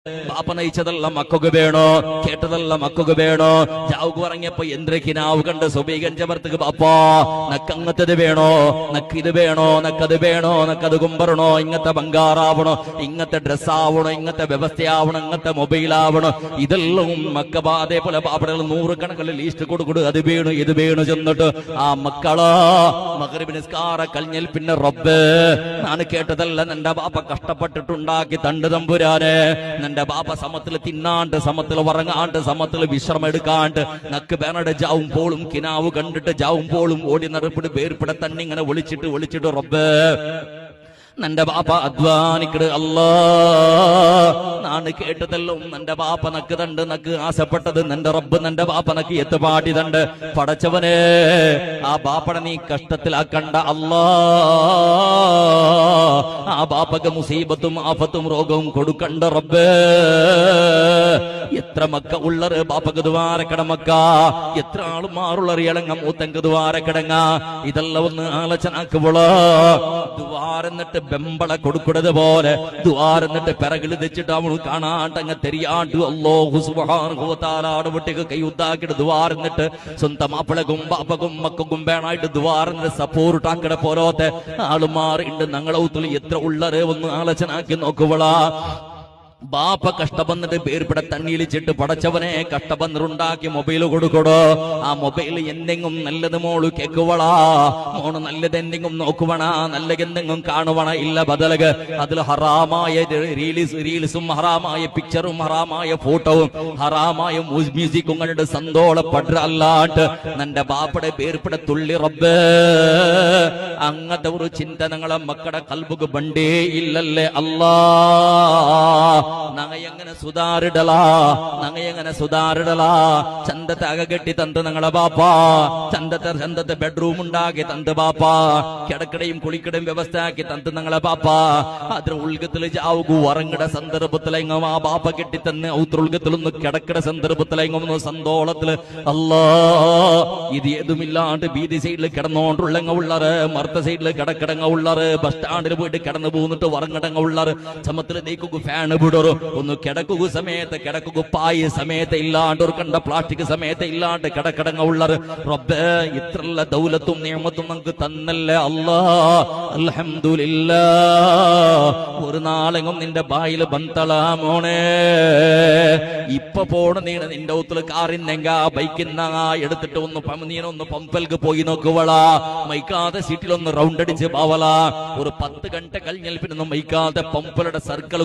ബാപ്പ നയിച്ചതെല്ലാം മക്കൾക്ക് വേണോ, കേട്ടതെല്ലാം മക്കൾക്ക് വേണോ. ജാവുക്ക് പറഞ്ഞപ്പോ എന്തൊക്കെയാവ് കണ്ട് സുബീകഞ്ചവർത്തക്ക് ബാപ്പാ നക്കങ്ങത്തത് വേണോ, നക്കിത് വേണോ, നക്കത് വേണോ, നക്കത് കുമ്പറണോ, ഇങ്ങനത്തെ ബംഗാറാവണോ, ഇങ്ങനത്തെ ഡ്രസ്സാവണോ, ഇങ്ങനത്തെ വ്യവസ്ഥയാവണം, ഇങ്ങനത്തെ മൊബൈലാവണോ. ഇതെല്ലാം മക്ക അതേപോലെ ബാപ്പകൾ 100 കണക്കിൽ ലീസ്റ്റ് കൊടുക്കൊടു. അത് വേണു ഇത് വേണു ചെന്നിട്ട് ആ മക്കളാ മഗ്‌രിബ് നിസ്കാര കഴിഞ്ഞാൽ പിന്നെ റബ്ബേ ഞാൻ കേട്ടതല്ല നിന്റെ ബാപ്പ കഷ്ടപ്പെട്ടിട്ടുണ്ടാക്കി തണ്ട് തമ്പുരാനെ. നിന്റെ ബാപ്പ സമത്തിൽ തിന്നാണ്ട്, സമത്തിൽ ഉറങ്ങാണ്ട്, സമത്തിൽ വിശ്രമം എടുക്കാണ്ട് നക്ക് വേണയുടെ ജാവും പോളും കിനാവ് കണ്ടിട്ട് ജാവും പോളും ഓടി നിറപ്പിട്ട് വേർപ്പിട തന്നെ ഇങ്ങനെ ഒളിച്ചിട്ട് റബ്ബേ നിന്റെ ബാപ്പ അധ്വാനിക്കട് അല്ലാ. നാണ് കേട്ടതെല്ലാം നിന്റെ ബാപ്പ നക്ക് തണ്ട് നക്ക് ആശപ്പെട്ടത് നിന്റെ റബ്ബ് നിന്റെ ബാപ്പ നക്ക് എത്തുപാടി തണ്ട്. പടച്ചവനെ ആ ബാപ്പടെ നീ കഷ്ടത്തിലാക്കണ്ട അല്ലാ. ആ ബാപ്പക്ക് മുസീബത്തും ആഫത്തും രോഗവും കൊടുക്കണ്ട റബ്ബേ. എത്ര മക്ക ഉള്ളറ് ബാപ്പക്ക് ദ്വാരക്കട മക്ക, എത്ര ആളുമാറുള്ളറ് ഇളങ്ങ മൂത്തങ്ക് ദ്വാരക്കടങ്ങ. ഇതെല്ലാം ഒന്ന് ആലോചനാക്കുമ്പോളോ ദ്വാരന്നിട്ട് ബെമ്പള കൊടുക്കുന്നത് പോലെ ദ്വാരന്നിട്ട് പിറകിൽ വെച്ചിട്ട് അവൾ കാണാണ്ടങ്ങ് തെരിയാണ്ട് അല്ലാഹു സുബ്ഹാനഹു വ തആലയുടെ വീട്ടിക്ക് കൈയുദ്ധാക്കിട്ട് ദ്വാരന്നിട്ട് സ്വന്തം മാപ്പിളക്കും ബാപ്പക്കും മക്കും വേണായിട്ട് ദ്വാരന്നിട്ട് സപ്പോർട്ട് ആക്കട പോലോത്തെ ആളുമാറുണ്ട് ഞങ്ങളെ ഊത്തിൽ എത്ര ഉള്ളറ് ഒന്ന് ആലോചനാക്കി നോക്കുവളാ. ബാപ്പ കഷ്ടപ്പെന്നിട്ട് പേർപ്പിട തണ്ണിയിലിച്ചിട്ട് പടച്ചവനെ കഷ്ടപ്പെന്നുണ്ടാക്കി മൊബൈൽ കൊടുക്കടോ. ആ മൊബൈൽ എന്തെങ്കിലും നല്ലത് മോള് കേക്കുവളാ, മോണ് നല്ലത് എന്തെങ്കിലും നോക്കുവണ, നല്ല എന്തെങ്കിലും കാണുവണ. ഇല്ല ബദലക അതിൽ ഹറാമായ റീൽസും ഹറാമായ പിക്ചറും ഹറാമായ ഫോട്ടോവും ഹറാമായ മ്യൂസിക്കും കണ്ടിട്ട് സന്തോഷപ്പെട അല്ലാണ്ട് നിന്റെ ബാപ്പയുടെ പേർപ്പിട തുള്ളി റബ്ബേ. അങ്ങനത്തെ ഒരു ചിന്ത ഞങ്ങളെ മക്കളുടെ കൽബുക്ക് ബണ്ടേ ഇല്ലല്ലേ അല്ലാ. നങ്ങയെങ്ങനെ സുധാരിടലാ ചന്തത്തെ അകകെട്ടി തന്ത് ഞങ്ങളെ ബാപ്പാ. ചന്തത്തെ ബെഡ്റൂം ഉണ്ടാക്കി തന്ത് ബാപ്പാ. കിടക്കടയും കുളിക്കടയും വ്യവസ്ഥയാക്കി തന്ത് ഞങ്ങളെ ബാപ്പാ. അതിന് ഉൾഗത്തിൽ ജാവുകു ഉറങ്ങട സന്ദർഭത്തിലെങ്ങും ആ ബാപ്പ കെട്ടി തന്നെ ഉൾഗത്തിലൊന്ന് കിടക്കട സന്ദർഭത്തിലെങ്ങും സന്തോളത്തില് അല്ലാ. ഇത് ഏതുമില്ലാണ്ട് ബീതി സൈഡിൽ കിടന്നോണ്ടുള്ളങ്ങ ഉള്ളറ്, മർത്ത സൈഡിൽ കിടക്കിടങ്ങ ഉള്ളറ്, ബസ് സ്റ്റാൻഡിൽ പോയിട്ട് കിടന്നു പോന്നിട്ട് ഉറങ്ങടങ്ങ ഉള്ളറ്. ചമത്തിൽ നീക്കു ഫാൻ വിടറു. ഒന്ന് കിടക്കുക സമയത്ത് കിടക്കുക പായ സമയത്ത് ഇല്ലാണ്ട് ഒരു കണ്ട പ്ലാസ്റ്റിക് സമയത്ത് ഇല്ലാണ്ട് കിടക്കിടങ്ങ ഉള്ളറ്. റബ്ബേ ഇത്രല്ല ദൗലത്തും നിയമത്തും നമുക്ക് തന്നല്ലേ അല്ലാ. അൽഹംദുലില്ലാ. ഒരു നാളെങ്ങും നിന്റെ ബായിൽ ബന്തളാ മോണേ. ഇപ്പൊ പോണ നീ നിന്റെ ഊത്തില് കാറിന്നെങ്ക ബൈക്കിന്ന എടുത്തിട്ട് ഒന്ന് പമ്പൽക്ക് പോയി നോക്കുവളാ. മൈക്കാതെ സീറ്റിലൊന്ന് റൗണ്ട് അടിച്ച് പാവല. ഒരു 10 ഗണ്ട കഴിഞ്ഞാൽ പിന്നെ മൈക്കാതെ പമ്പലുടെ സർക്കിൾ